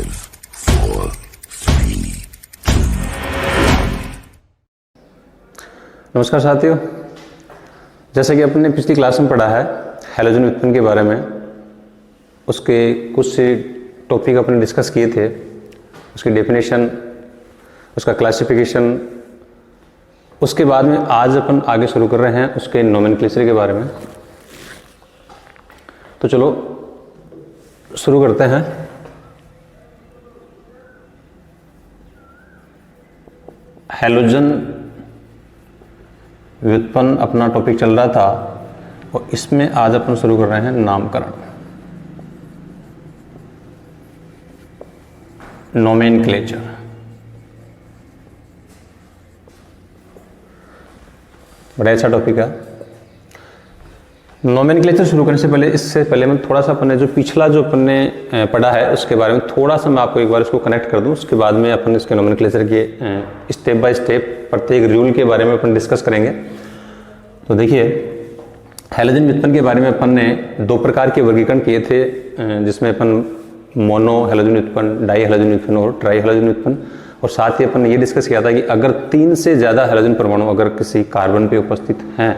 5, 4, 3, 2. नमस्कार साथियों, जैसा कि अपने पिछली क्लास में पढ़ा है हैलोजन व्युत्पन्न के बारे में, उसके कुछ से टॉपिक अपने डिस्कस किए थे, उसकी डेफिनेशन, उसका क्लासिफिकेशन। उसके बाद में आज अपन आगे शुरू कर रहे हैं उसके नोमेनक्लेचर के बारे में। तो चलो शुरू करते हैं। हैलोजन व्युत्पन्न अपना टॉपिक चल रहा था और इसमें आज अपन शुरू कर रहे हैं नामकरण, नोमेनक्लेचर। बड़ा अच्छा टॉपिक है। नोमेनक्लेचर शुरू करने से पहले, इससे पहले मैं थोड़ा सा अपने जो पिछला जो अपन ने पढ़ा है उसके बारे में थोड़ा सा मैं आपको एक बार इसको कनेक्ट कर दूं। उसके बाद में अपन इसके नोमेनक्लेचर के स्टेप बाय स्टेप प्रत्येक रूल के बारे में अपन डिस्कस करेंगे। तो देखिए, हैलोजन व्युत्पन्न के बारे में अपन ने दो प्रकार के वर्गीकरण किए थे, जिसमें अपन मोनो हैलोजन व्युत्पन्न, डाई हैलोजन व्युत्पन्न और ट्राई हैलोजन व्युत्पन्न। और साथ ही अपन ने ये डिस्कस किया था कि अगर 3 से ज़्यादा हैलोजन परमाणु अगर किसी कार्बन पे उपस्थित हैं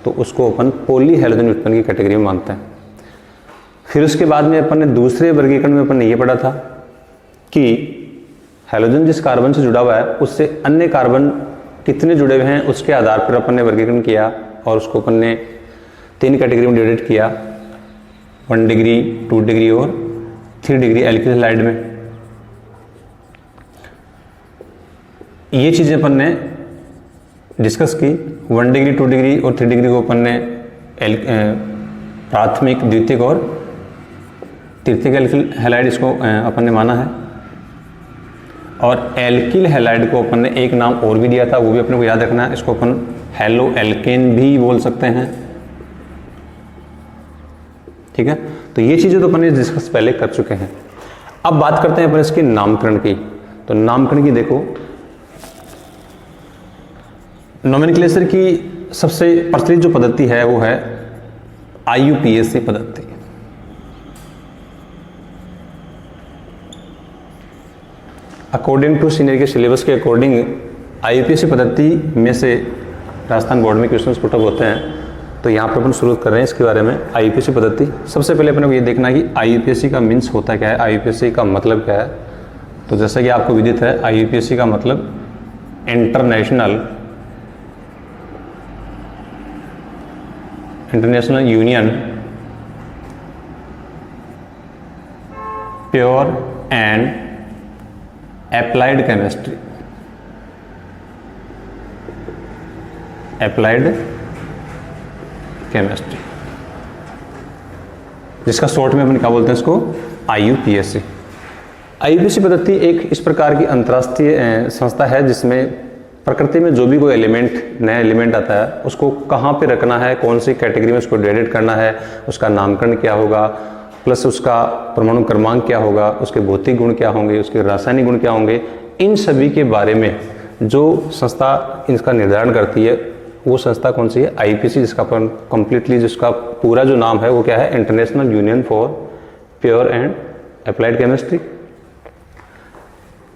तो उसको अपन पॉली हैलोजन व्युत्पन्न की कैटेगरी में मानते हैं। फिर उसके बाद में अपन ने दूसरे वर्गीकरण में अपन ने ये पढ़ा था कि हैलोजन जिस कार्बन से जुड़ा हुआ है उससे अन्य कार्बन कितने जुड़े हुए हैं उसके आधार पर अपन ने वर्गीकरण किया और उसको अपन ने 3 कैटेगरी में डिवाइड किया, 1 डिग्री, 2 डिग्री और 3 डिग्री एल्किल हैलाइड में। ये चीज़ें अपन ने डिस्कस की। 1 डिग्री, 2 डिग्री और 3 डिग्री को अपन ने प्राथमिक, द्वितीयक और तृतीयक एल्किल हैलाइड इसको अपन ने माना है। और एल्किल हैलाइड को अपन ने एक नाम और भी दिया था, वो भी अपने को याद रखना है। इसको अपन हैलो एल्केन भी बोल सकते हैं, ठीक है। तो ये चीज़ें तो अपन ने डिस्कस पहले कर चुके हैं। अब बात करते हैं अपन इसके नामकरण की। तो नामकरण की देखो, नोमेनक्लेचर की सबसे प्रचलित जो पद्धति है वो है IUPAC पद्धति। अकॉर्डिंग टू सीनियर के सिलेबस के अकॉर्डिंग IUPAC पद्धति में से राजस्थान बोर्ड में क्वेश्चंस पुट अप होते हैं। तो यहाँ पर अपन शुरू कर रहे हैं इसके बारे में। IUPAC पद्धति, सबसे पहले अपने को ये देखना है कि IUPAC का मीन्स होता क्या है, IUPAC का मतलब क्या है। तो जैसा कि आपको विदित है, IUPAC का मतलब international union pure and applied chemistry, जिसका शॉर्ट में अपन क्या बोलते हैं, इसको IUPAC। IUPAC पद्धति एक इस प्रकार की अंतर्राष्ट्रीय संस्था है जिसमें प्रकृति में जो भी कोई एलिमेंट, नया एलिमेंट आता है, उसको कहाँ पे रखना है, कौन सी कैटेगरी में उसको डिवाइड करना है, उसका नामकरण क्या होगा, प्लस उसका परमाणु क्रमांक क्या होगा, उसके भौतिक गुण क्या होंगे, उसके रासायनिक गुण क्या होंगे, इन सभी के बारे में जो संस्था इसका निर्धारण करती है वो संस्था कौन सी है, IUPAC, जिसका अपन कंप्लीटली, जिसका पूरा जो नाम है वो क्या है, international union for pure and applied chemistry.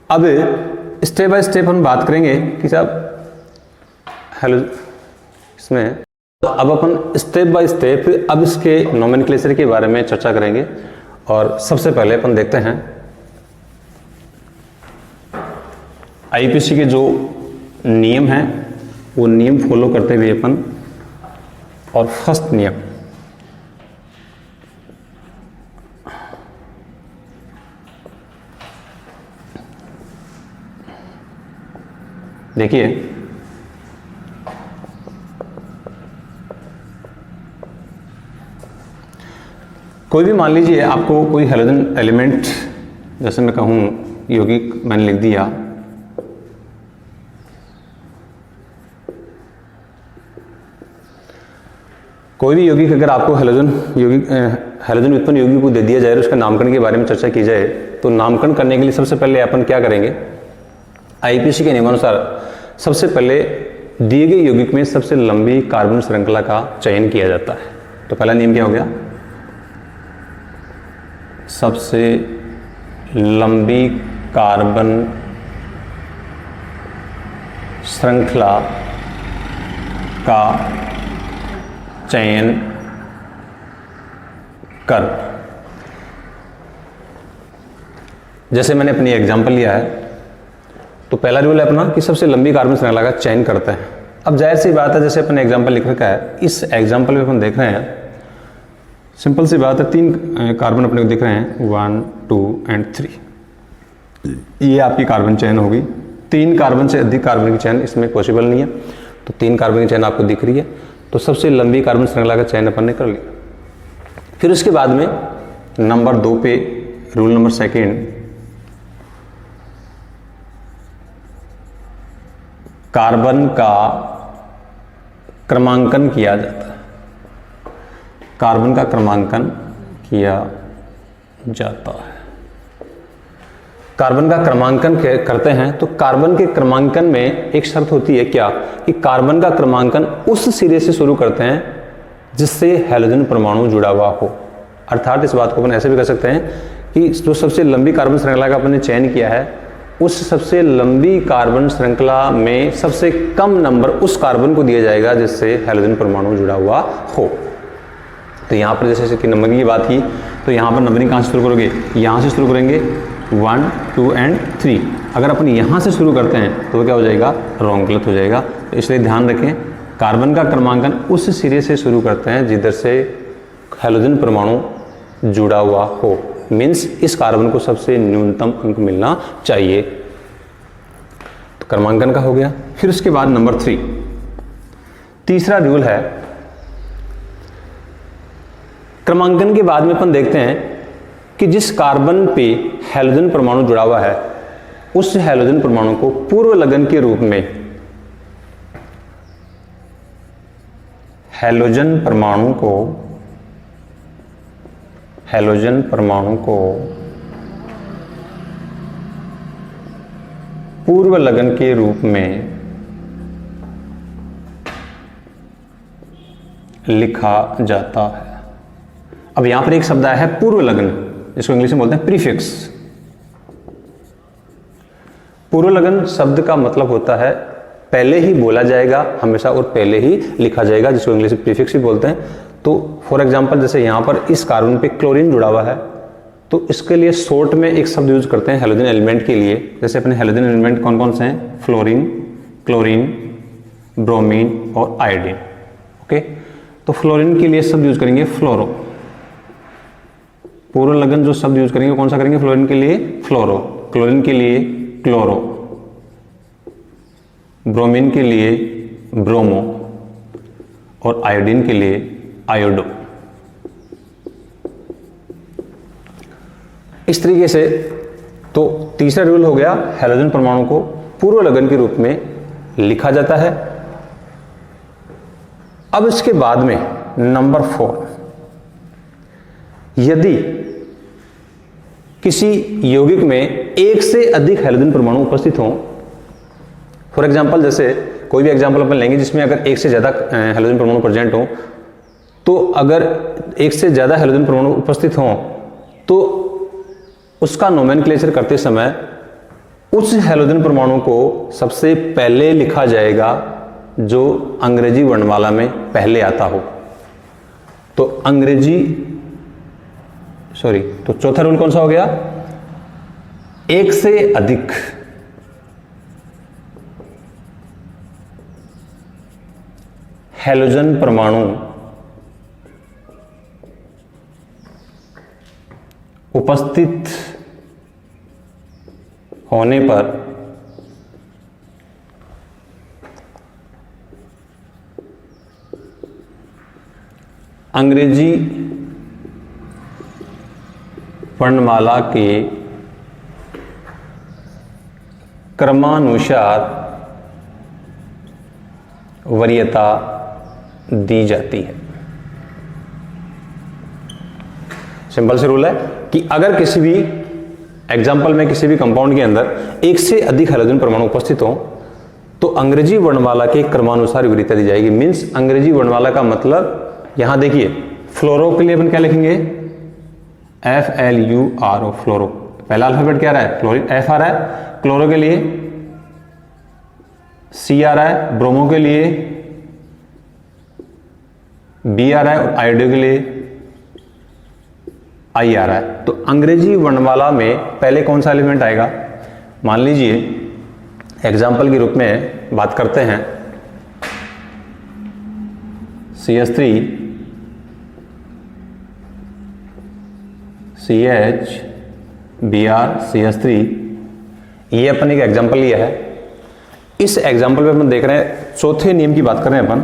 अब स्टेप बाय स्टेप हम बात करेंगे कि साहब हेलो इसमें, अब अपन स्टेप बाय स्टेप अब इसके नोमेनक्लेचर के बारे में चर्चा करेंगे। और सबसे पहले अपन देखते हैं IUPAC के जो नियम हैं वो नियम फॉलो करते हुए अपन, और फर्स्ट नियम, देखिए, कोई भी मान लीजिए आपको कोई हैलोजन एलिमेंट, जैसे मैं कहूं यौगिक मैंने लिख दिया, कोई भी यौगिक अगर आपको हैलोजन व्युत्पन्न यौगिक को दे दिया जाए और उसके नामकरण के बारे में चर्चा की जाए, तो नामकरण करने के लिए सबसे पहले अपन क्या करेंगे, IUPAC के नियमानुसार सबसे पहले दिए गए यौगिक में सबसे लंबी कार्बन श्रृंखला का चयन किया जाता है। तो पहला नियम क्या हो गया, सबसे लंबी कार्बन श्रृंखला का चयन कर। जैसे मैंने अपनी एग्जांपल लिया है, तो पहला रूल है अपना कि सबसे लंबी कार्बन श्रृंखला का चयन करते हैं। अब जाहिर सी बात है, जैसे अपने एग्जांपल लिख रखा है, इस एग्जांपल में अपन देख रहे हैं, सिंपल सी बात है, 3 कार्बन अपने को दिख रहे हैं, 1 2 एंड 3। ये आपकी कार्बन चयन होगी। 3 कार्बन से अधिक कार्बन की चयन इसमें पॉसिबल नहीं है, तो 3 कार्बन की चयन आपको दिख रही है, तो सबसे लंबी कार्बन श्रृंखला का चयन अपन ने कर लिया। फिर उसके बाद में नंबर 2 पे रूल नंबर 2, कार्बन का क्रमांकन किया जाता है। कार्बन का क्रमांकन किया जाता है। कार्बन का क्रमांकन करते हैं, तो कार्बन के क्रमांकन में एक शर्त होती है क्या, कि कार्बन का क्रमांकन उस सिरे से शुरू करते हैं जिससे हैलोजन परमाणु जुड़ा हुआ हो। अर्थात इस बात को अपन ऐसे भी कर सकते हैं कि जो सबसे लंबी कार्बन श्रृंखला का अपन ने चयन किया है, उस सबसे लंबी कार्बन श्रृंखला में सबसे कम नंबर उस कार्बन को दिया जाएगा जिससे हैलोजन परमाणु जुड़ा हुआ हो। तो यहाँ पर जैसे कि नंबरिंग की बात की, तो यहाँ पर नंबरिंग कहाँ से शुरू करोगे, यहाँ से शुरू करेंगे 1 2 एंड 3। अगर अपन यहाँ से शुरू करते हैं तो क्या हो जाएगा, रॉन्ग, गलत हो जाएगा। तो इसलिए ध्यान रखें, कार्बन का क्रमांकन उस सिरे से शुरू करते हैं जिधर से हैलोजन परमाणु जुड़ा हुआ हो, मीन्स इस कार्बन को सबसे न्यूनतम अंक मिलना चाहिए। तो क्रमांकन का हो गया। फिर उसके बाद नंबर 3, तीसरा रूल है, क्रमांकन के बाद में अपन देखते हैं कि जिस कार्बन पे हैलोजन परमाणु जुड़ा हुआ है, उस हैलोजन परमाणु को पूर्व लगन के रूप में हैलोजन परमाणु को पूर्व लगन के रूप में लिखा जाता है। अब यहां पर एक शब्द आया है पूर्व लगन, जिसको इंग्लिश में बोलते हैं प्रीफिक्स। पूर्व लगन शब्द का मतलब होता है पहले ही बोला जाएगा हमेशा और पहले ही लिखा जाएगा, जिसको इंग्लिश में प्रीफिक्स भी बोलते हैं। तो फॉर एग्जांपल, जैसे यहां पर इस कार्बन पे क्लोरीन जुड़ा हुआ है, तो इसके लिए शॉर्ट में एक शब्द यूज करते हैं हैलोजन एलिमेंट के लिए। जैसे अपने हैलोजन एलिमेंट कौन कौन से हैं, फ्लोरीन, क्लोरीन, ब्रोमीन और आयोडीन। ओके, तो फ्लोरीन के लिए शब्द यूज करेंगे फ्लोरो। पूर्व लगन जो शब्द यूज करेंगे कौन सा करेंगे, फ्लोरीन के लिए फ्लोरो, क्लोरीन के लिए क्लोरो, ब्रोमीन के लिए ब्रोमो और आयोडीन के लिए आयोडो। इस तरीके से तो तीसरा रूल हो गया, हैलोजन परमाणु को पूर्व लगन के रूप में लिखा जाता है। अब इसके बाद में नंबर 4, यदि किसी यौगिक में एक से अधिक हैलोजन परमाणु उपस्थित हों, फॉर एग्जांपल जैसे कोई भी एग्जांपल अपन लेंगे जिसमें अगर एक से ज्यादा हैलोजन परमाणु प्रेजेंट हो, तो अगर एक से ज्यादा हैलोजन परमाणु उपस्थित हों तो उसका नोमेनक्लेचर करते समय उस हैलोजन परमाणु को सबसे पहले लिखा जाएगा जो अंग्रेजी वर्णमाला में पहले आता हो। तो तो चौथा रूल कौन सा हो गया, एक से अधिक हैलोजन परमाणु उपस्थित होने पर अंग्रेजी वर्णमाला के क्रमानुसार वरीयता दी जाती है। सिंपल से रूल है कि अगर किसी भी एग्जाम्पल में किसी भी कंपाउंड के अंदर एक से अधिक हैलोजन परमाणु उपस्थित हो तो अंग्रेजी वर्णमाला के क्रमानुसार वरीयता दी जाएगी। मीन्स अंग्रेजी वर्णमाला का मतलब, यहां देखिए फ्लोरो के लिए अपन क्या लिखेंगे, FLURO, फ्लोरो। पहला अल्फाबेट क्या आ रहा है, क्लोरीन, एफ आ रहा है। क्लोरो के लिए सी आ रहा है, ब्रोमो के लिए बी आ रहा है और आयोडो के लिए आई आ रहा है। तो अंग्रेजी वर्णमाला में पहले कौन सा एलिमेंट आएगा? मान लीजिए एग्जाम्पल के रूप में बात करते हैं, CH3 CH Br CH3, ये अपन एक एग्जाम्पल लिया है। इस एग्जाम्पल में अपन देख रहे हैं, चौथे नियम की बात कर रहे हैं अपन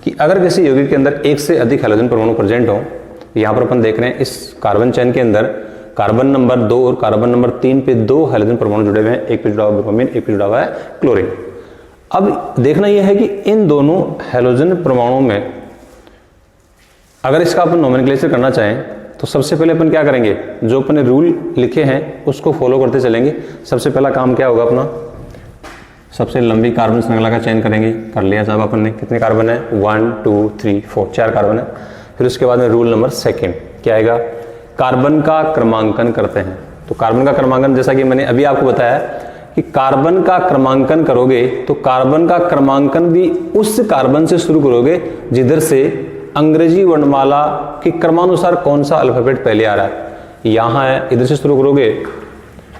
कि अगर किसी यौगिक के अंदर एक से अधिक हैलोजन परमाणु प्रेजेंट हो, यहां पर अपन देख रहे हैं इस कार्बन चेन के अंदर कार्बन नंबर 2 और कार्बन नंबर 3 पे 2 हैलोजन परमाणु जुड़े हुए हैं, एक पे जुड़ा हुआ है ब्रोमीन, एक पे जुड़ा हुआ है क्लोरीन। अब देखना यह है कि इन दोनों हैलोजन परमाणुओं में अगर इसका अपन नोमेनक्लेचर करना चाहें तो सबसे पहले अपन क्या करेंगे, जो अपने रूल लिखे हैं उसको फॉलो करते चलेंगे। सबसे पहला काम क्या होगा अपना, सबसे लंबी कार्बन श्रृंखला का चयन करेंगे। कर लिया साहब अपन ने, कितने कार्बन है, 1 2 3 4, 4 कार्बन है। फिर उसके बाद में रूल नंबर सेकेंड क्या आएगा, कार्बन का क्रमांकन करते हैं। तो कार्बन का क्रमांकन, जैसा कि मैंने अभी आपको बताया कि कार्बन का क्रमांकन करोगे तो कार्बन का क्रमांकन भी उस कार्बन से शुरू करोगे जिधर से अंग्रेजी वर्णमाला के क्रमानुसार कौन सा अल्फाबेट पहले आ रहा है। यहां है, इधर से शुरू करोगे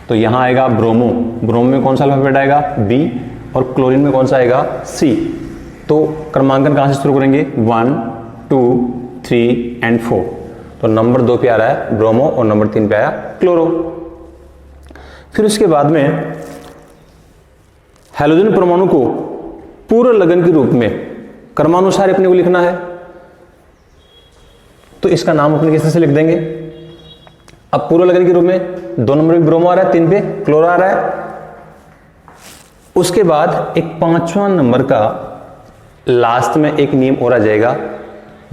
तो यहां आएगा ब्रोमो, ब्रोमो में कौन सा अल्फाबेट आएगा, बी, और क्लोरीन में कौन सा आएगा, सी। तो क्रमांकन कहां से शुरू करेंगे, 1 2 3 एंड 4। तो नंबर 2 पे आ रहा है ब्रोमो और नंबर 3 पे आया क्लोरो। फिर उसके बाद में हैलोजन परमाणु को पूर्व लगन के रूप में क्रमानुसार अपने को लिखना है, तो इसका नाम अपने किस तरह से लिख देंगे। अब पूर्व लगन के रूप में 2 नंबर पे ब्रोमो आ रहा है, 3 पे क्लोरो आ रहा है। उसके बाद एक 5वां नंबर का लास्ट में एक नियम और आ जाएगा,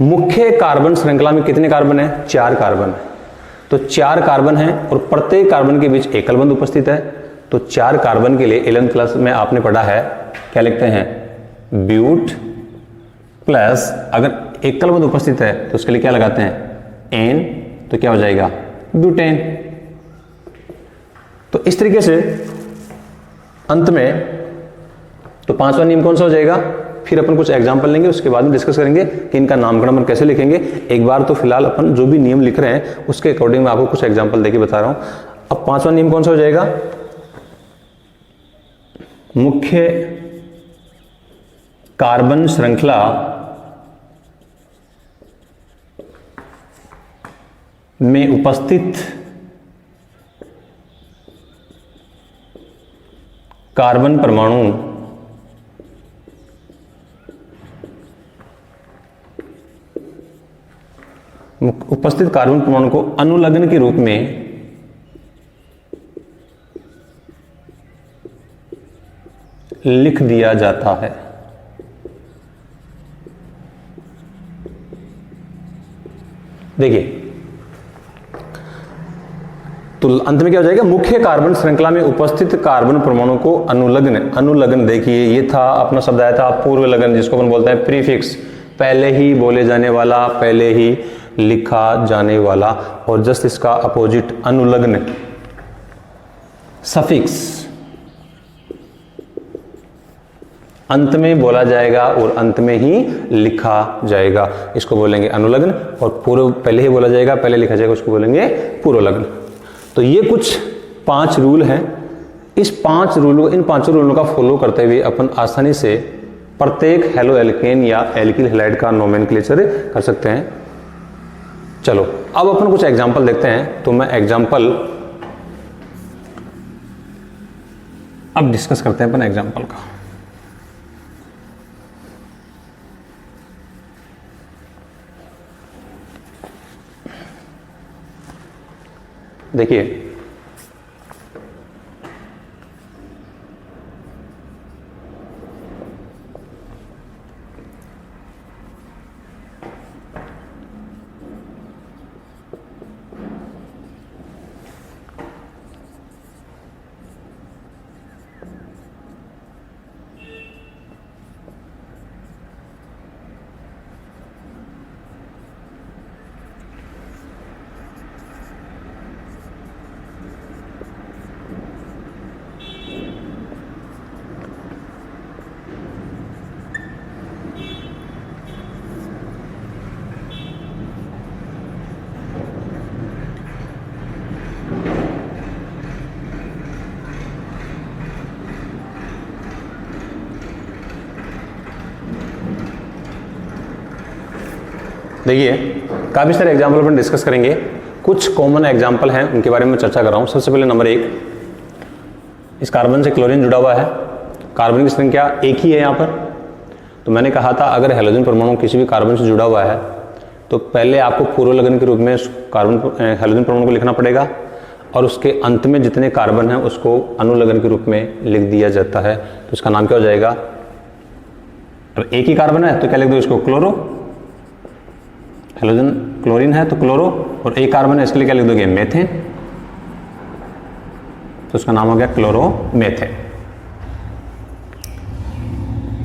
मुख्य कार्बन श्रृंखला में कितने कार्बन है, 4 कार्बन है। तो 4 कार्बन है और प्रत्येक कार्बन के बीच एकल बंध उपस्थित है। तो 4 कार्बन के लिए 11th क्लास में आपने पढ़ा है, क्या लिखते हैं, ब्यूट प्लस, अगर एकल बंध उपस्थित है तो उसके लिए क्या लगाते हैं, एन, तो क्या हो जाएगा, ब्यूटेन। तो इस तरीके से अंत में तो 5वां नियम कौन सा हो जाएगा। फिर अपन कुछ एग्जांपल लेंगे, उसके बाद में डिस्कस करेंगे कि इनका नामकरण अपन कैसे लिखेंगे। एक बार तो फिलहाल अपन जो भी नियम लिख रहे हैं उसके अकॉर्डिंग मैं आपको कुछ एग्जांपल देके बता रहा हूं। अब 5वां नियम कौन सा हो जाएगा, मुख्य कार्बन श्रृंखला में उपस्थित कार्बन परमाणु को अनुलग्न के रूप में लिख दिया जाता है। देखिए, तो अंत में क्या हो जाएगा, मुख्य कार्बन श्रृंखला में उपस्थित कार्बन परमाणु को अनुलग्न देखिए, ये था अपना शब्द आया था पूर्व लगन, जिसको अपन बोलते हैं प्रीफिक्स, पहले ही बोले जाने वाला, पहले ही लिखा जाने वाला। और जस्ट इसका अपोजिट अनुलग्न, सफिक्स, अंत में बोला जाएगा और अंत में ही लिखा जाएगा, इसको बोलेंगे अनुलग्न। और पूर्व पहले ही बोला जाएगा, पहले लिखा जाएगा, उसको बोलेंगे पूर्वलग्न। तो ये कुछ 5 रूल हैं। इन 5 रूलों का फॉलो करते हुए अपन आसानी से प्रत्येक हेलो एल्केन या एल्किल हैलाइड का नोमेनक्लेचर कर सकते हैं। चलो अब अपन कुछ एग्जांपल देखते हैं। तो मैं एग्जांपल अब डिस्कस करते हैं अपन एग्जांपल का। देखिए, देखिए काफ़ी सारे एग्जाम्पल अपन डिस्कस करेंगे, कुछ कॉमन एग्जाम्पल हैं उनके बारे में चर्चा कर रहा हूँ। सबसे पहले नंबर 1, इस कार्बन से क्लोरीन जुड़ा हुआ है, कार्बन की संख्या एक ही है यहाँ पर। तो मैंने कहा था अगर हैलोजन परमाणु किसी भी कार्बन से जुड़ा हुआ है तो पहले आपको पूर्व लगन के रूप में हैलोजन परमाणु को लिखना पड़ेगा और उसके अंत में जितने कार्बन हैं उसको अनुलग्न के रूप में लिख दिया जाता है। तो इसका नाम क्या हो जाएगा? और एक ही कार्बन है तो क्या लिख दो इसको? क्लोरो। हैलोजन क्लोरीन है तो क्लोरो, और एक कार्बन है इसके लिए क्या लिख दोगे? मेथेन। तो उसका नाम हो गया क्लोरोमेथेन।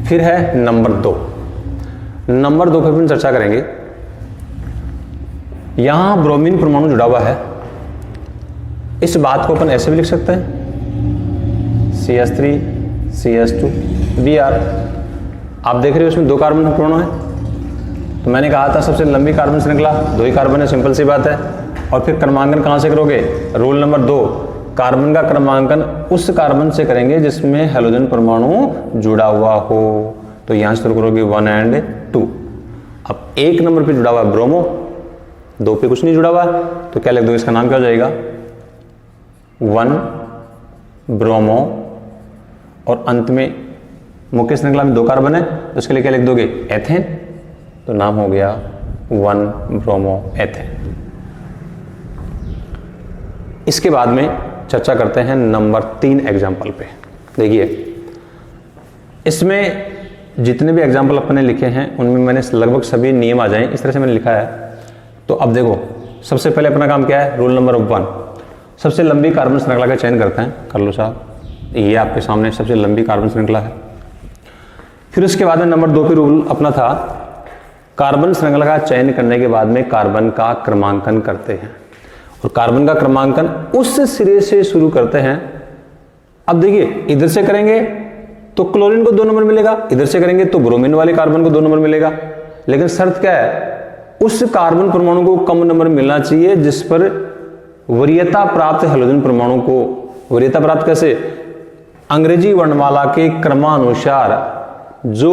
फिर है नंबर 2। नंबर 2 पर अपन चर्चा करेंगे। यहां ब्रोमीन परमाणु जुड़ा हुआ है, इस बात को अपन ऐसे भी लिख सकते हैं CH3 CH2 Br। आप देख रहे हो इसमें 2 कार्बन परमाणु है, तो मैंने कहा था सबसे लंबी कार्बन श्रृंखला 2 ही कार्बन है, सिंपल सी बात है। और फिर क्रमांकन कहां से करोगे? रूल नंबर 2, कार्बन का क्रमांकन उस कार्बन से करेंगे जिसमें हैलोजन परमाणु जुड़ा हुआ हो। तो यहां से शुरू करोगे 1 और 2। अब 1 नंबर पे जुड़ा हुआ है ब्रोमो, 2 पे कुछ नहीं जुड़ा हुआ, तो क्या लिख दो? इसका नाम क्या हो जाएगा? 1 ब्रोमो, और अंत में मुख्य श्रृंखला में 2 कार्बन है तो इसके लिए क्या लिख दोगे? एथेन। तो नाम हो गया 1 ब्रोमो एथेन। इसके बाद में चर्चा करते हैं नंबर 3 एग्जाम्पल पे। देखिए इसमें जितने भी एग्जाम्पल अपने लिखे हैं उनमें मैंने लगभग सभी नियम आ जाएं, इस तरह से मैंने लिखा है। तो अब देखो सबसे पहले अपना काम क्या है? रूल नंबर 1, सबसे लंबी कार्बन श्रृंखला का चयन करते हैं। कर लो साहब, ये आपके सामने सबसे लंबी कार्बन श्रृंखला है। फिर उसके बाद में नंबर 2 पे रूल अपना था, कार्बन श्रृंखला का चयन करने के बाद में कार्बन का क्रमांकन करते हैं, और कार्बन का क्रमांकन उस सिरे से शुरू करते हैं। अब देखिए इधर से करेंगे तो क्लोरीन को 2 नंबर मिलेगा, इधर से करेंगे तो ब्रोमीन वाले कार्बन को 2 नंबर मिलेगा। लेकिन शर्त क्या है? उस कार्बन परमाणु को कम नंबर मिलना चाहिए जिस पर वरीयता प्राप्त हैलोजन परमाणु को, वरीयता प्राप्त कैसे? अंग्रेजी वर्णमाला के क्रमानुसार जो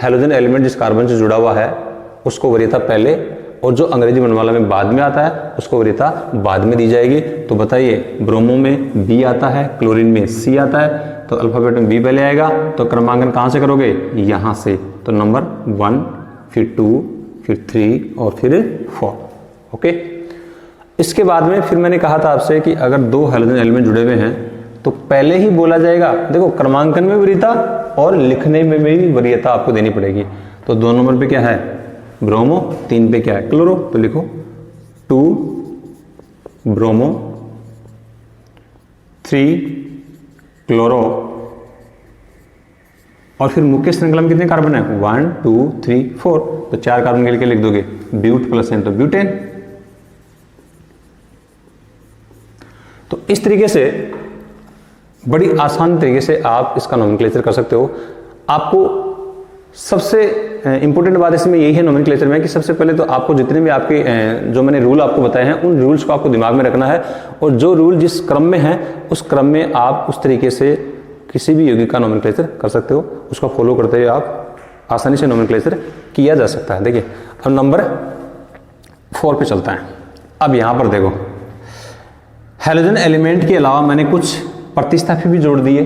हैलोजन एलिमेंट जिस कार्बन से जुड़ा हुआ है उसको वरीयता पहले, और जो अंग्रेजी वर्णमाला में बाद में आता है उसको वरीयता बाद में दी जाएगी। तो बताइए ब्रोमो में B आता है, क्लोरीन में C आता है, तो अल्फाबेट में B पहले आएगा। तो क्रमांकन कहां से करोगे? यहां से। तो नंबर 1, फिर 2, फिर 3 और फिर 4। ओके। इसके बाद में फिर मैंने कहा था आपसे कि अगर 2 हैलोजन एलिमेंट जुड़े हुए हैं तो पहले ही बोला जाएगा, देखो क्रमांकन में वरीयता और लिखने में भी वरीयता आपको देनी पड़ेगी। तो 2 नंबर पे क्या है? ब्रोमो, 3 पे क्या है? क्लोरो। तो लिखो 2 ब्रोमो 3 क्लोरो, और फिर मुख्य श्रृंखला में कितने कार्बन है? 1 2 3 4। तो 4 कार्बन के लिए लिख दोगे ब्यूट प्लस एन, तो ब्यूटेन। तो इस तरीके से बड़ी आसान तरीके से आप इसका नोमेनक्लेचर कर सकते हो। आपको सबसे इंपॉर्टेंट बात इसमें यही है नोमेनक्लेचर में कि सबसे पहले तो आपको जितने भी आपके जो मैंने रूल आपको बताए हैं उन रूल्स को आपको दिमाग में रखना है, और जो रूल जिस क्रम में है उस क्रम में आप उस तरीके से किसी भी यौगिक का नोमेनक्लेचर कर सकते हो। उसको फॉलो करते हुए आप आसानी से नोमेनक्लेचर किया जा सकता है। देखिए अब नंबर 4 पे चलता है। अब यहां पर देखो हैलोजन एलिमेंट के अलावा मैंने कुछ प्रतिस्थापी भी जोड़ दिए,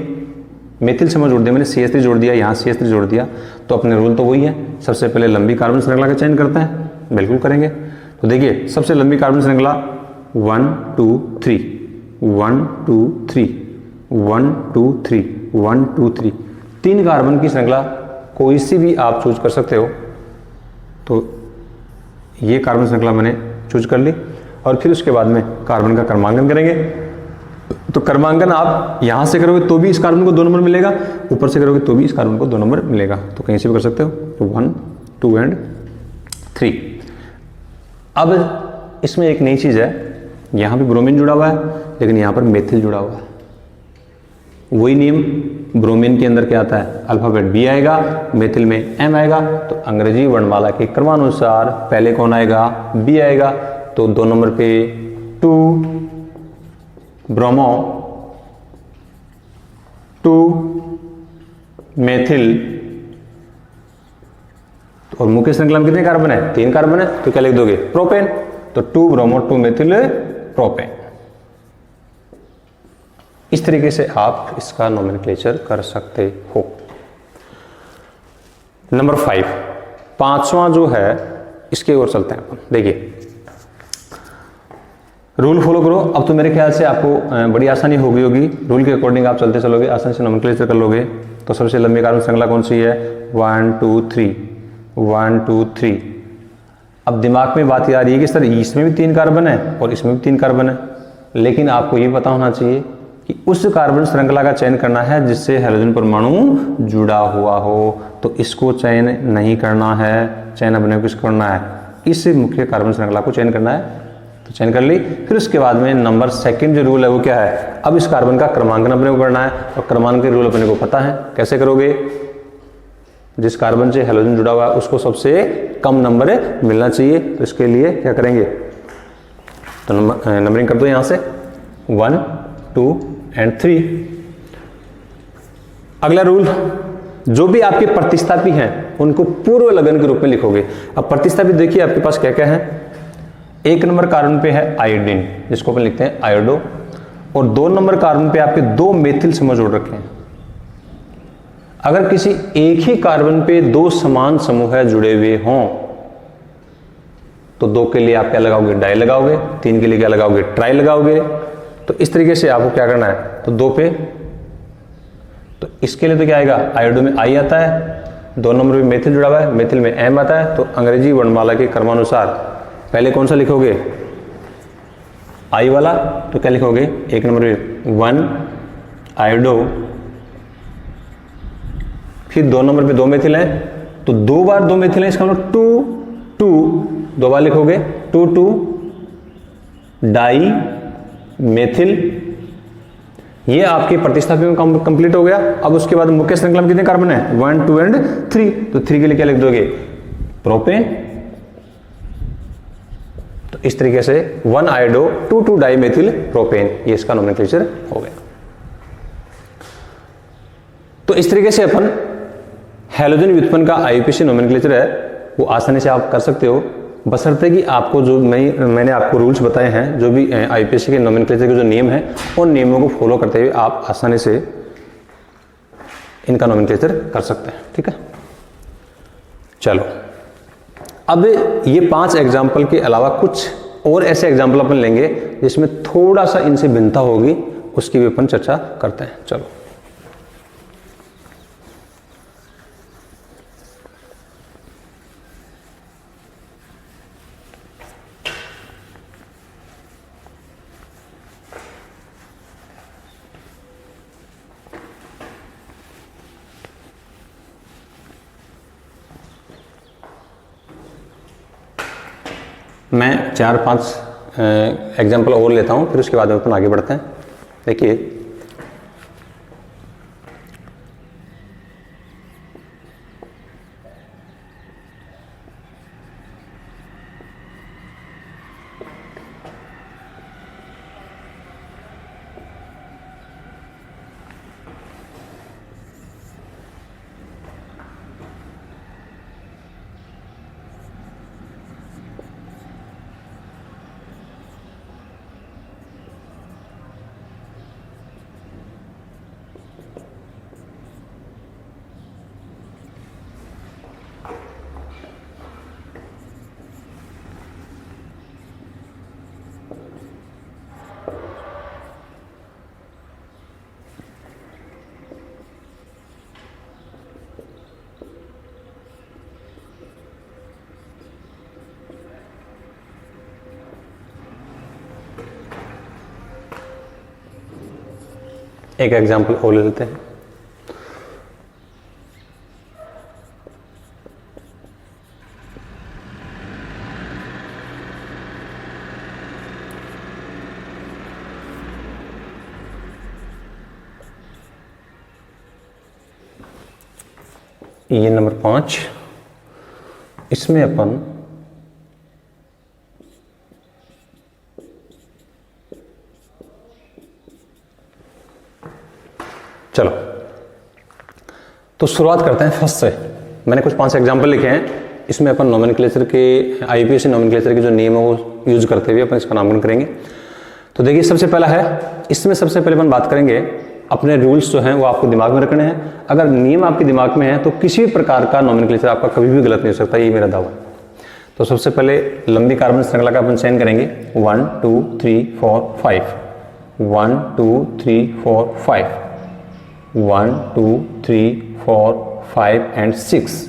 मेथिल समूह जोड़ दिया, मैंने CH3 जोड़ दिया, यहाँ CH3 जोड़ दिया। तो अपने रूल तो वही है, सबसे पहले लंबी कार्बन श्रृंखला का चयन करते हैं, बिल्कुल करेंगे। तो देखिए सबसे लंबी कार्बन श्रृंखला 1 2 3 1 2 3 1 2 3 1 2 3, 3 कार्बन की श्रृंखला कोई सी भी आप चूज कर सकते हो। तो ये कार्बन श्रृंखला मैंने चूज कर ली, और फिर उसके बाद में कार्बन का क्रमांकन करेंगे। तो क्रमांकन आप यहां से करोगे तो भी इस कार्बन को 2 नंबर मिलेगा, ऊपर से करोगे तो भी इस कार्बन को 2 नंबर मिलेगा। तो कहीं से भी कर सकते हो। तो 1 2 और 3। अब इसमें एक नई चीज है, यहां भी ब्रोमीन जुड़ा हुआ है लेकिन यहां पर मेथिल जुड़ा हुआ है। वही नियम, ब्रोमीन के अंदर क्या आता है? अल्फाबेट B आएगा, मेथिल में M आएगा। तो अंग्रेजी वर्णमाला के क्रमानुसार पहले कौन आएगा? B आएगा। तो 2 नंबर पे 2 ब्रोमो 2 मेथिल और मुख्य श्रृंखला में कितने कार्बन है? 3 कार्बन है, तो क्या लिख दोगे? प्रोपेन। तो 2 ब्रोमो 2 मेथिल प्रोपेन। इस तरीके से आप इसका नोमेनक्लेचर कर सकते हो। नंबर 5, पांचवा जो है इसके ओर चलते हैं अपन। देखिए रूल फॉलो करो। अब तो मेरे ख्याल से आपको बड़ी आसानी हो गई होगी, रूल के अकॉर्डिंग आप चलते चलोगे, आसानी से नोमेनक्लेचर कर लोगे। तो सबसे लंबी कार्बन श्रृंखला कौन सी है? 1 2 3 1 2 3। अब दिमाग में बात ये आ रही है कि सर इसमें भी 3 कार्बन है और इसमें भी 3 कार्बन है, लेकिन आपको ये पता होना चाहिए कि उस कार्बन श्रृंखला का चयन करना है जिससे हाइड्रोजन परमाणु जुड़ा हुआ हो। तो इसको चयन नहीं करना है, चयन अपने को किसको करना है? इस मुख्य कार्बन श्रृंखला को चयन करना है। तो चयन कर ली। फिर उसके बाद में नंबर 2 जो रूल है वो क्या है? अब इस कार्बन का क्रमांकन अपने को करना है, और क्रमांकन के रूल अपने को पता है। कैसे करोगे? जिस कार्बन से हाइड्रोजन जुड़ा हुआ है उसको सबसे कम नंबर मिलना चाहिए। तो इसके लिए क्या करेंगे? तो नंबरिंग कर दो यहां से 1 2 एंड 3। अगला रूल, जो भी आपके प्रतिस्थापी हैं उनको पूर्व लगन के रूप में लिखोगे। अब प्रतिस्थापी देखिए आपके पास क्या क्या है। 1 नंबर कार्बन पे है आयोडीन, जिसको अपन लिखते हैं आयोडो, और 2 नंबर कार्बन पे आपके 2 मेथिल समूह जोड़ रखे हैं। अगर किसी एक ही कार्बन पे 2 समान समूह जुड़े हुए हों तो 2 के लिए आप क्या लगाओगे? डाई लगाओगे। 3 के लिए क्या लगाओगे? ट्राई लगाओगे। तो इस तरीके से आपको क्या करना है? तो 2 पे, तो इसके लिए तो क्या आएगा? आयोडो में आई आता है, 2 नंबर पे मेथिल जुड़ा हुआ है, मेथिल में एम आता है। तो अंग्रेजी वर्णमाला के क्रमानुसार पहले कौन सा लिखोगे? आई वाला। तो क्या लिखोगे? 1 नंबर पे 1 आयोडो, फिर 2 नंबर पे 2 मेथिल है, तो 2 बार 2 मेथिल है, इसका मतलब 2 2, 2 बार लिखोगे 2 2 डाई मेथिल। ये आपके प्रतिस्थापी में कंप्लीट हो गया। अब उसके बाद मुख्य श्रृंखला में कितने कार्बन है? 1 2 एंड 3। तो 3 के लिए क्या लिख दोगे? प्रोपेन। तो इस तरीके से 1 आयोडो 2 2 डाई मेथिल प्रोपेन, ये इसका नोमेनक्लेचर हो गया। तो इस तरीके से अपन हैलोजन व्युत्पन्न का आईयूपीएसी नोमेनक्लेचर है वो आसानी से आप कर सकते हो, बशर्ते कि आपको जो मैंने आपको रूल्स बताए हैं, जो भी आईयूपीएसी के नोमेनक्लेचर के जो नियम हैं, उन नियमों को फॉलो करते हुए आप आसानी से इनका नोमेनक्लेचर कर सकते हैं। ठीक है, चलो अब ये 5 एग्जाम्पल के अलावा कुछ और ऐसे एग्जाम्पल अपन लेंगे जिसमें थोड़ा सा इनसे भिन्नता होगी, उसकी भी अपन चर्चा करते हैं। चलो मैं 4-5 एग्जाम्पल और लेता हूं, फिर उसके बाद अपन आगे बढ़ते हैं। देखिए एक एग्जाम्पल और ले लेते हैं। ये नंबर 5, इसमें अपन चलो तो शुरुआत करते हैं फर्स्ट से। मैंने कुछ 5 एग्जाम्पल लिखे हैं, इसमें अपन नोमेनक्लेचर के IUPAC नोमेनक्लेचर के जो नियम है वो यूज करते हुए अपन इसका नामकरण करेंगे। तो देखिए सबसे पहला है, इसमें सबसे पहले अपन बात करेंगे अपने रूल्स जो हैं वो आपको दिमाग में रखने हैं। अगर नियम आपके दिमाग में है तो किसी भी प्रकार का नोमेनक्लेचर आपका कभी भी गलत नहीं हो सकता, ये मेरा दावा है। तो सबसे पहले लंबी कार्बन श्रृंखला का अपन चयन करेंगे 1 2 3 4 5, 1 2 3 4 5, 1 2 3 4 5 एंड 6,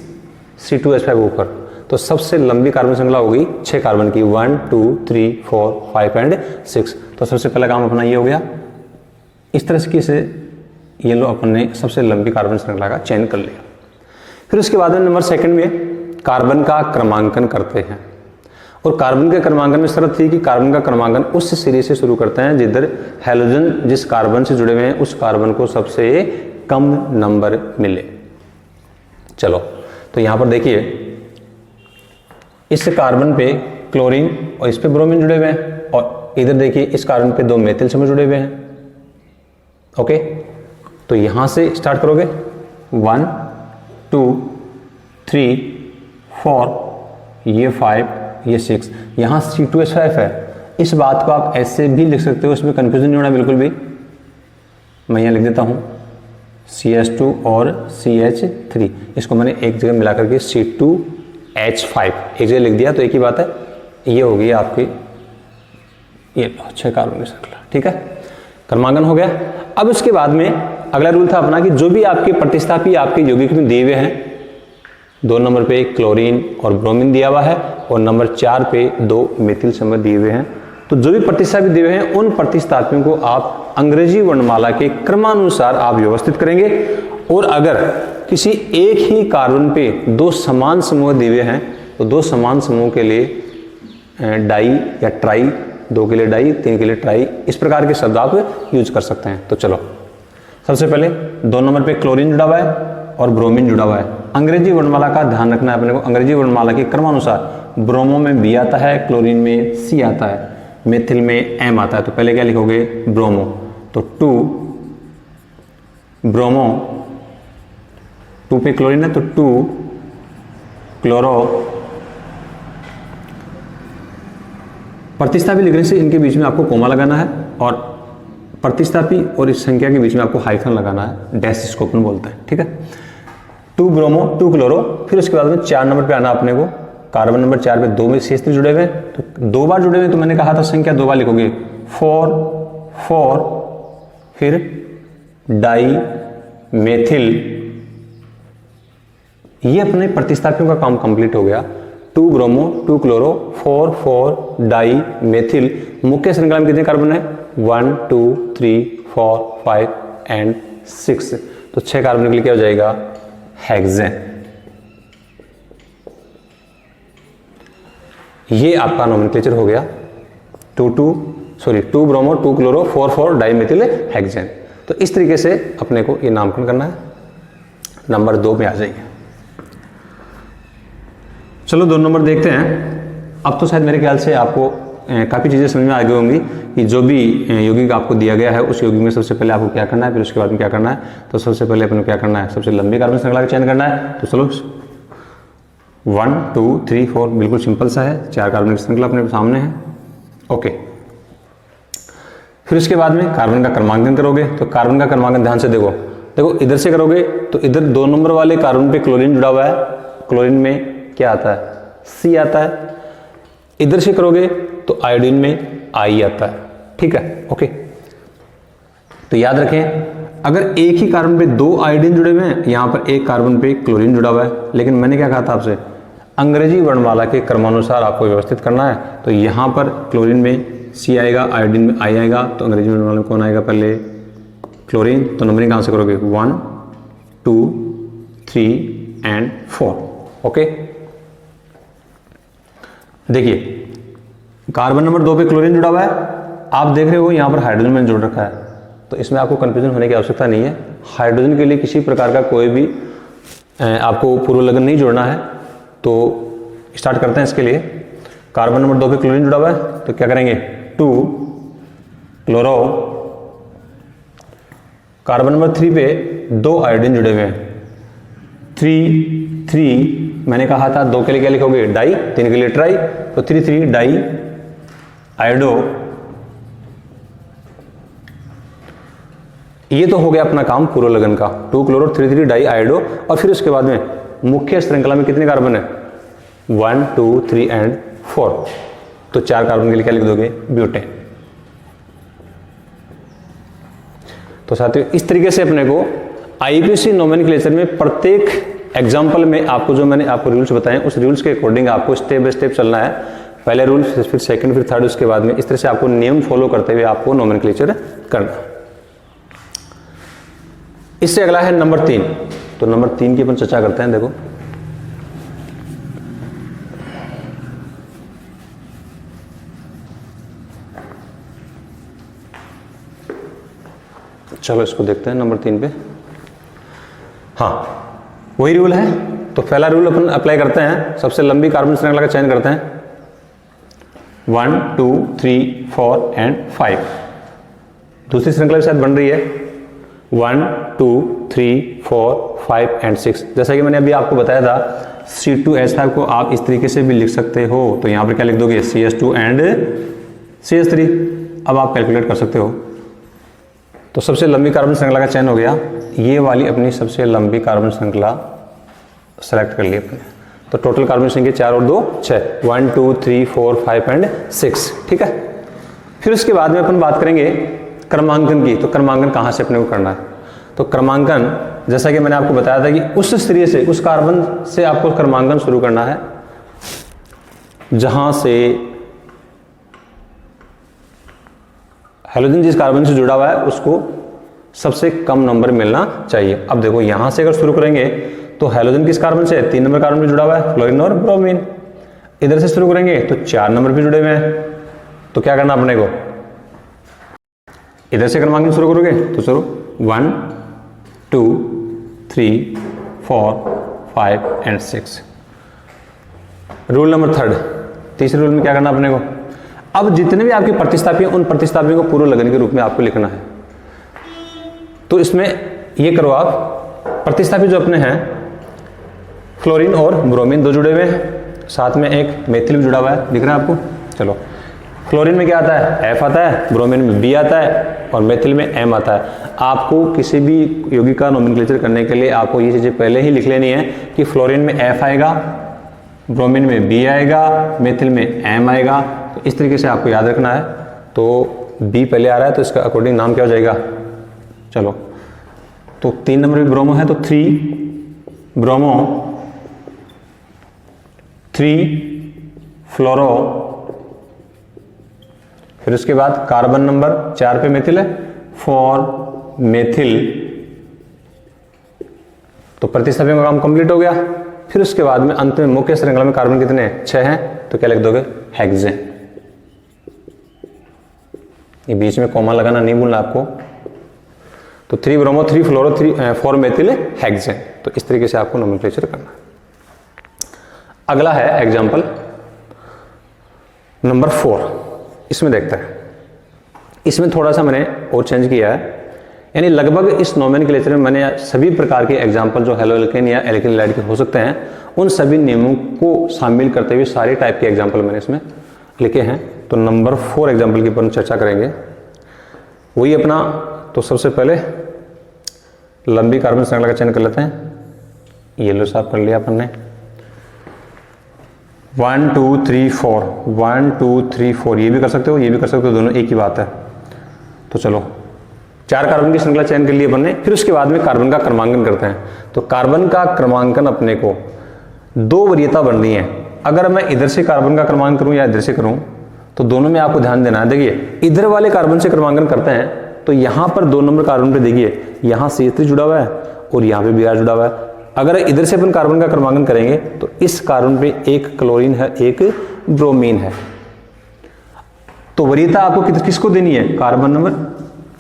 C2H5 ऊपर। तो सबसे लंबी कार्बन श्रृंखला होगी 6 कार्बन की, 1 2 3 4 5 एंड 6। तो सबसे पहला काम अपना ये हो गया, इस तरह से ये लो अपन ने सबसे लंबी कार्बन श्रृंखला का चयन कर लिया। फिर उसके बाद में नंबर सेकंड में कार्बन का क्रमांकन करते हैं। और कार्बन के क्रमांकन में शर्त थी कि कार्बन का क्रमांकन उस सिरे से शुरू करते हैं जिधर हैलोजन जिस कार्बन से जुड़े हुए हैं उस कार्बन को सबसे कम नंबर मिले। चलो तो यहां पर देखिए इस कार्बन पे क्लोरीन और इस पे ब्रोमीन जुड़े हुए हैं, और इधर देखिए इस कार्बन पे 2 मेथिल समूह जुड़े हुए हैं। ओके, तो यहां से स्टार्ट करोगे 1 2 3 4, ये 5, ये 6, यहाँ C2H5 है। इस बात को आप ऐसे भी लिख सकते हो, इसमें कंफ्यूजन नहीं होना बिल्कुल भी। मैं यहाँ लिख देता हूँ CH2 और CH3, इसको मैंने एक जगह मिला करके C2H5 एक जगह लिख दिया, तो एक ही बात है, ये होगी आपकी ये 6 कार्बन की श्रृंखला। ठीक है, क्रमांकन हो गया। अब उसके बाद में अगला रूल था अपना कि जो भी आपके प्रतिस्थापी आपके यौगिक में दिए हुए हैं, 2 नंबर पे क्लोरीन और ब्रोमीन दिया हुआ है और नंबर 4 पे 2 मेथिल समूह दिए हुए हैं, तो जो भी प्रतिस्थापी दिए हुए हैं उन प्रतिस्थापियों को आप अंग्रेजी वर्णमाला के क्रमानुसार आप व्यवस्थित करेंगे। और अगर किसी एक ही कार्बन पे 2 समान समूह दिए हुए हैं तो 2 समान समूह के लिए डाई या ट्राई, 2 के लिए डाई 3 के लिए ट्राई, इस प्रकार के शब्द आप यूज कर सकते हैं। तो चलो सबसे पहले 2 नंबर पे क्लोरीन जुड़ा हुआ है और ब्रोमीन जुड़ा हुआ है। अंग्रेजी वर्णमाला का ध्यान रखना है अपने को, अंग्रेजी वर्णमाला के क्रमानुसार ब्रोमो में B आता है, क्लोरीन में C आता है, मेथिल में M आता है। तो पहले क्या लिखोगे ब्रोमो, तो 2 ब्रोमो, 2 पे क्लोरीन है तो 2 क्लोरो। प्रतिस्थापी लिखने से इनके बीच में आपको कोमा लगाना है और प्रतिस्थापी और इस संख्या के बीच में आपको हाइफन लगाना है, डैश इसको अपन बोलते हैं। ठीक है, 2 ब्रोमो 2 क्लोरो। फिर उसके बाद में 4 नंबर पे आना अपने को, कार्बन नंबर 4 पे 2 में CH3 जुड़े हुए हैं, तो 2 बार जुड़े हुए, तो मैंने कहा था संख्या 2 बार लिखोगे 4 4, फिर डाई मेथिल। ये अपने प्रतिस्थापियों का काम कंप्लीट हो गया। 2 ब्रोमो 2 क्लोरो 4 4 डाई मेथिल। मुख्य श्रृंखला में कितने कार्बन है 1 2 3 4 5 एंड 6, तो 6 कार्बन के लिए क्या हो जाएगा हेक्सेन। ये आपका नोमेनक्लेचर हो गया 2 bromo 2 chloro 4 4 di methyl hexane. तो इस तरीके से अपने को ये नामकरण करना है। नंबर 2 पे आ जाइए। चलो 2 नंबर देखते हैं। अब तो शायद मेरे ख्याल से आपको काफ़ी चीज़ें समझ में आ गई होंगी कि जो भी यौगिक आपको दिया गया है उस यौगिक में सबसे पहले आपको क्या करना है, फिर उसके बाद में क्या करना है। तो सबसे पहले अपन को क्या करना है, सबसे लंबी कार्बन श्रृंखला का चयन करना है। तो चलो 1 2 3 4 बिल्कुल सिंपल सा है, 4 कार्बन की श्रृंखला अपने सामने है। ओके, फिर उसके बाद में कार्बन का क्रमांकन करोगे। तो कार्बन का क्रमांकन ध्यान से देखो इधर से करोगे तो इधर 2 नंबर वाले कार्बन पे क्लोरीन जुड़ा हुआ है, क्लोरीन में क्या आता है C आता है। इधर से करोगे तो आयोडीन में I आता है। ठीक है, ओके। तो याद रखें अगर एक ही कार्बन पे 2 आयोडीन जुड़े हुए हैं, यहां पर एक कार्बन पे क्लोरीन जुड़ा हुआ है, लेकिन मैंने क्या कहा था आपसे अंग्रेजी वर्णमाला के क्रमानुसार आपको व्यवस्थित करना है। तो यहां पर क्लोरीन में C आएगा, आयोडीन में I आएगा, तो अंग्रेजी वर्णमाला में कौन आएगा पहले क्लोरीन। तो नंबरिंग कहां से करोगे 1 2 3 एंड 4। ओके, देखिए कार्बन नंबर 2 पे क्लोरीन जुड़ा हुआ है, आप देख रहे हो यहाँ पर हाइड्रोजन मैंने जोड़ रखा है, तो इसमें आपको कंफ्यूजन होने की आवश्यकता नहीं है। हाइड्रोजन के लिए किसी प्रकार का कोई भी आपको पूर्व लगन नहीं जोड़ना है। तो स्टार्ट करते हैं इसके लिए। कार्बन नंबर 2 पे क्लोरीन जुड़ा हुआ है, तो क्या करेंगे 2 क्लोरो। कार्बन नंबर 3 पे 2 आयोडीन जुड़े हुए हैं, 3 मैंने कहा था 2 के लिए क्या लिखोगे डाई, 3 के लिए ट्राई, तो 3 डाई आयोडो। ये तो हो गया अपना काम पुरोलगन का, 2 क्लोरो 3 डाई आयोडो। और फिर उसके बाद में मुख्य श्रृंखला में कितने कार्बन है 1 2 3 एंड 4, तो 4 कार्बन के लिए क्या लिख दोगे ब्यूटेन। तो साथियों इस तरीके से अपने को आईपीसी नोमेनक्लेचर में प्रत्येक एग्जाम्पल में आपको जो मैंने आपको रूल्स बताए उस रूल्स के अकॉर्डिंग आपको स्टेप बाय स्टेप चलना है। पहले रूल, फिर सेकंड, फिर थर्ड, उसके बाद में इस तरह से आपको नियम फॉलो करते हुए आपको नोमेनक्लेचर करना। इससे अगला है नंबर 3। तो नंबर 3 की अपन चर्चा करते हैं। देखो चलो इसको देखते हैं नंबर 3 पे। हाँ वही रूल है। तो पहला रूल अपन अप्लाई करते हैं, सबसे लंबी कार्बन श्रृंखला का चयन करते हैं 1 2 3 4 एंड 5। दूसरी श्रृंखला के साथ बन रही है 1 2 3 4 5 एंड 6। जैसा कि मैंने अभी आपको बताया था C2H5 को आप इस तरीके से भी लिख सकते हो। तो यहां पर क्या लिख दोगे CH2 एंड CH3। अब आप कैलकुलेट कर सकते हो। तो सबसे लंबी कार्बन श्रृंखला का चयन हो गया, ये वाली अपनी सबसे लंबी कार्बन श्रृंखला सेलेक्ट कर ली अपने। तो टोटल कार्बन संख्या 4 और 2 6, 1 2 3 4 5 एंड 6। ठीक है। फिर उसके बाद में अपन बात करेंगे क्रमांकन की। तो क्रमांकन कहाँ से अपने को करना है? तो क्रमांकन जैसा कि मैंने आपको बताया था कि उस स्थिति से, उस कार्बन से आपको क्रमांकन शुरू करना है जहां से हैलोजन जिस कार्बन से जुड़ा हुआ है उसको सबसे कम नंबर मिलना चाहिए। अब देखो यहां से अगर शुरू करेंगे तो हैलोजन किस कार्बन से 3 नंबर कार्बन पे जुड़ा हुआ है, फ्लोरीन और ब्रोमीन। इधर से शुरू करेंगे तो 4 नंबर पे जुड़े हुए हैं। तो क्या करना अपने को, इधर से क्रमांकन शुरू करोगे तो शुरू 1 2 3 4 5 एंड 6। रूल नंबर 3, तीसरे रूल में क्या करना अपने को, अब जितने भी आपके प्रतिस्थापी हैं उन प्रतिस्थापियों को पुरोलगन के रूप में आपको लिखना है। तो इसमें ये करो आप, प्रतिस्थापी जो अपने हैं फ्लोरीन और ब्रोमीन 2 जुड़े हुए हैं, साथ में एक मेथिल भी जुड़ा हुआ है, दिख रहा है आपको। चलो फ्लोरीन में क्या आता है F आता है, ब्रोमीन में B आता है और मेथिल में M आता है। आपको किसी भी यौगिक का नोमेनक्लेचर करने के लिए आपको ये चीजें पहले ही लिख लेनी है कि फ्लोरीन में F आएगा, ब्रोमीन में B आएगा, मेथिल में M आएगा। तो इस तरीके से आपको याद रखना है। तो B पहले आ रहा है तो इसका अकॉर्डिंग नाम क्या हो जाएगा, चलो तो 3 नंबर पे ब्रोमो है तो 3 ब्रोमो, 3 फ्लोरो, फिर उसके बाद कार्बन नंबर 4 पे मेथिल है 4 मेथिल। तो प्रतिस्थापन का काम कंप्लीट हो गया। फिर उसके बाद में अंत में मुख्य श्रृंखला में कार्बन कितने हैं 6 हैं, तो क्या लिख दोगे हेक्सेन। ये बीच में कॉमा लगाना नहीं भूलना आपको। तो 3 ब्रोमो 3 फ्लोरो 4 मेथिल हेक्सेन। तो इस तरीके से आपको नोमेनक्लेचर करना है। अगला है एग्जांपल नंबर 4। इसमें देखते हैं, इसमें थोड़ा सा मैंने और चेंज किया है, यानी लगभग इस नोमेनक्लेचर में मैंने सभी प्रकार के एग्जांपल जो हेलो एल्केन या एल्केन हैलाइड के हो सकते हैं उन सभी नियमों को शामिल करते हुए सारे टाइप के एग्जांपल मैंने इसमें लिखे हैं। तो नंबर 4 एग्जांपल की अपन चर्चा करेंगे, वही अपना। तो सबसे पहले लंबी कार्बन श्रृंखला का चयन कर लेते हैं। येलो साफ कर लिया अपन ने, 1 2 3 4, 1 2 3 4, ये भी कर सकते हो, ये भी कर सकते हो, दोनों एक ही बात है। तो चलो 4 कार्बन की श्रृंखला चयन कर लिए अपन ने। फिर उसके बाद में कार्बन का क्रमांकन करते हैं। तो कार्बन का क्रमांकन अपने को 2 वरीयता बननी है। अगर मैं इधर से कार्बन का क्रमांकन करूं या इधर से करूं तो दोनों में आपको ध्यान देना है। देखिए इधर वाले कार्बन से क्रमांकन करते हैं तो यहां पर 2 नंबर कार्बन पे देखिए यहां CH3 जुड़ा हुआ है और यहां पे Br जुड़ा हुआ है। अगर इधर से अपन कार्बन का क्रमांकन करेंगे तो इस कार्बन पे एक क्लोरीन है, एक ब्रोमीन है। तो वरीयता आपको किसको देनी है, कार्बन नंबर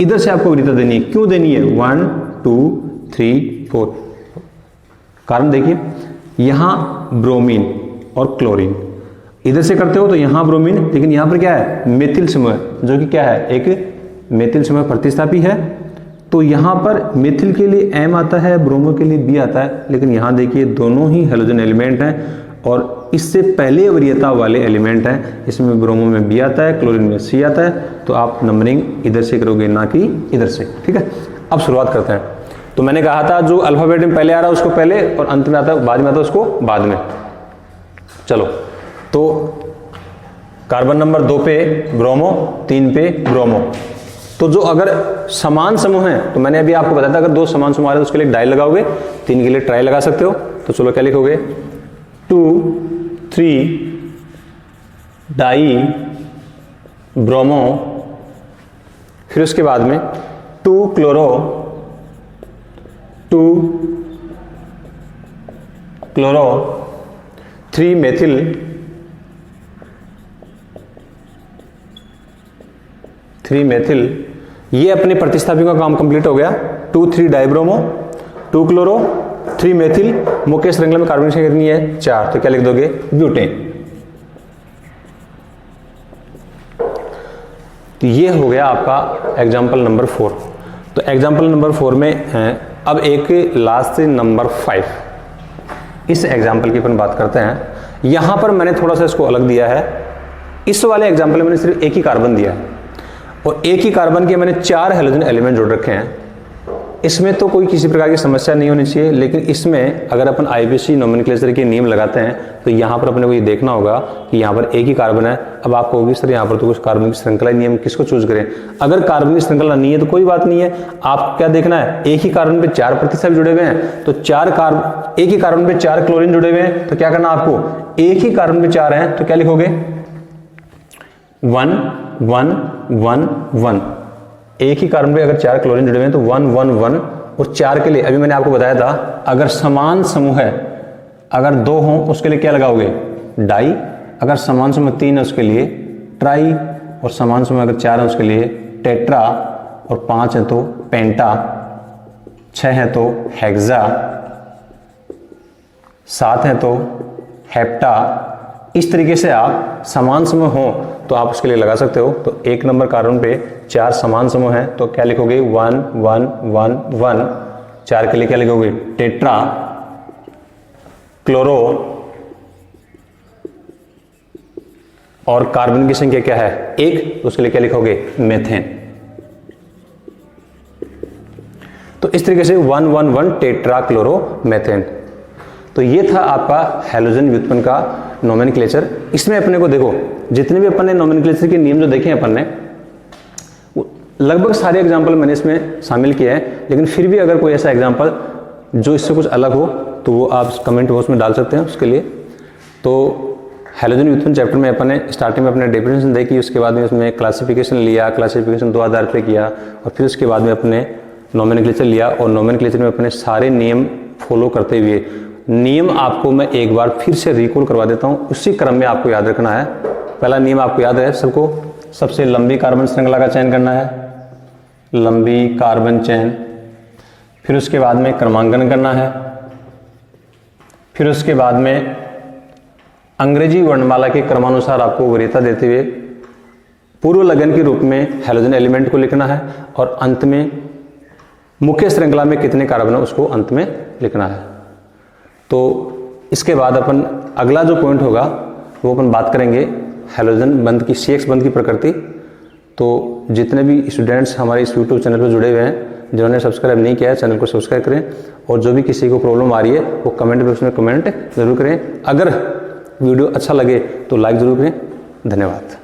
इधर से आपको वरीयता देनी है। क्यों देनी है, 1 2 3 4। कारण देखिए यहां ब्रोमीन और क्लोरीन, इधर से करते हो तो यहां ब्रोमीन, लेकिन यहां पर क्या है मेथिल समूह, जो कि क्या है एक मेथिल समूह प्रतिस्थापी है। तो यहाँ पर मेथिल के लिए M आता है, ब्रोमो के लिए B आता है, लेकिन यहाँ देखिए दोनों ही हेलोजन एलिमेंट हैं और इससे पहले वरीयता वाले एलिमेंट हैं। इसमें ब्रोमो में B आता है, क्लोरीन में C आता है। तो आप नंबरिंग इधर से करोगे ना कि इधर से, ठीक है। अब शुरुआत करते हैं। तो मैंने कहा था जो अल्फाबेट में पहले आ रहा है उसको पहले और अंत में आता है, बाद में आता है उसको बाद में। चलो, तो कार्बन नंबर 2 पे ब्रोमो, 3 पे ब्रोमो। तो जो अगर समान समूह हैं, तो मैंने अभी आपको बताया था अगर 2 समान समूह आ रहे हैं तो उसके लिए डाई लगाओगे, 3 के लिए ट्राई लगा सकते हो। तो चलो क्या लिखोगे, 2 3 डाई ब्रोमो, फिर उसके बाद में 2 क्लोरो 3 मेथिल 3 मेथिल। ये अपने प्रतिस्थापी का काम कंप्लीट हो गया। 2 3 डाइब्रोमो, 2 क्लोरो, 3 मेथिल। मुख्य श्रृंखला में कार्बन संख्या कितनी है, 4। तो क्या लिख दोगे, ब्यूटेन। तो ये हो गया आपका एग्जाम्पल नंबर 4। तो एग्जाम्पल नंबर 4 में अब एक लास्ट नंबर 5, इस एग्जाम्पल की अपन बात करते हैं। यहां पर मैंने थोड़ा सा इसको अलग दिया है। इस वाले एग्जाम्पल में मैंने सिर्फ एक ही कार्बन दिया है और एक ही कार्बन के मैंने 4 हेलोजन एलिमेंट जोड़ रखे हैं। इसमें तो कोई किसी प्रकार की समस्या नहीं होनी चाहिए, लेकिन इसमें अगर अपन आईपीसी नोमेनक्लेचर के नियम लगाते हैं तो यहाँ पर अपने को ये देखना होगा कि यहाँ पर एक ही कार्बन है। अब आप कहोगे सर यहाँ पर तो कुछ कार्बन की श्रृंखला नियम, किसको चूज करें। अगर कार्बन की श्रृंखला नहीं है तो कोई बात नहीं है, आप क्या देखना है, एक ही कार्बन पे 4 प्रतिस्थापी जुड़े हुए हैं, तो एक ही कार्बन पे 4 क्लोरीन जुड़े हुए हैं, तो क्या करना आपको, एक ही कार्बन पे 4 हैं तो क्या लिखोगे, 1 1 1 1। एक ही कार्बन पे अगर 4 क्लोरीन जुड़े हुए हैं तो 1 1 1। और 4 के लिए अभी मैंने आपको बताया था अगर समान समूह है, अगर 2 हों उसके लिए क्या लगाओगे, डाई। अगर समान समूह 3 है उसके लिए ट्राई, और समान समूह अगर 4 है उसके लिए टेट्रा, और 5 है तो पेंटा, 6 है तो हेक्सा, 7 है तो हेप्टा। इस तरीके से आप समान समूह हो तो आप उसके लिए लगा सकते हो। तो 1 नंबर कार्बन पे 4 समान समूह हैं तो क्या लिखोगे, 1 1 1 1। 4 के लिए क्या लिखोगे, टेट्रा क्लोरो, और कार्बन की संख्या क्या है, 1, तो उसके लिए क्या लिखोगे, मेथेन। तो इस तरीके से 1 1 1 टेट्रा क्लोरो मेथेन। तो ये था आपका हैलोजन व्युत्पन्न का नोमेनक्लेचर। इसमें अपने को देखो जितने भी अपन ने नोमेनक्लेचर के नियम जो देखे हैं अपन ने, लगभग सारे एग्जाम्पल मैंने इसमें शामिल किए हैं, लेकिन फिर भी अगर कोई ऐसा एग्जाम्पल जो इससे कुछ अलग हो तो वो आप कमेंट बॉक्स में डाल सकते हैं उसके लिए। तो हैलोजन व्युत्पन्न चैप्टर में अपन ने स्टार्टिंग में अपने डेफिनेशन देखी, उसके बाद में उसमें क्लासिफिकेशन लिया, क्लासिफिकेशन 2 आधार पर किया, और फिर उसके बाद में अपने नोमेनक्लेचर लिया, और नोमेनक्लेचर में अपने सारे नियम फॉलो करते हुए, नियम आपको मैं एक बार फिर से रिकॉल करवा देता हूं, उसी क्रम में आपको याद रखना है। पहला नियम आपको याद है सबको, सबसे लंबी कार्बन श्रृंखला का चयन करना है, लंबी कार्बन चेन। फिर उसके बाद में क्रमांकन करना है, फिर उसके बाद में अंग्रेजी वर्णमाला के क्रमानुसार आपको वरीयता देते हुए पूर्व लगन के रूप में हैलोजन एलिमेंट को लिखना है, और अंत में मुख्य श्रृंखला में कितने कार्बन है उसको अंत में लिखना है। तो इसके बाद अपन अगला जो पॉइंट होगा वो अपन बात करेंगे हैलोजन बंध की, CX बंध की प्रकृति। तो जितने भी स्टूडेंट्स हमारे इस YouTube चैनल पर जुड़े हुए हैं, जिन्होंने सब्सक्राइब नहीं किया है चैनल को सब्सक्राइब करें, और जो भी किसी को प्रॉब्लम आ रही है वो कमेंट बॉक्स में कमेंट जरूर करें। अगर वीडियो अच्छा लगे तो लाइक जरूर करें। धन्यवाद।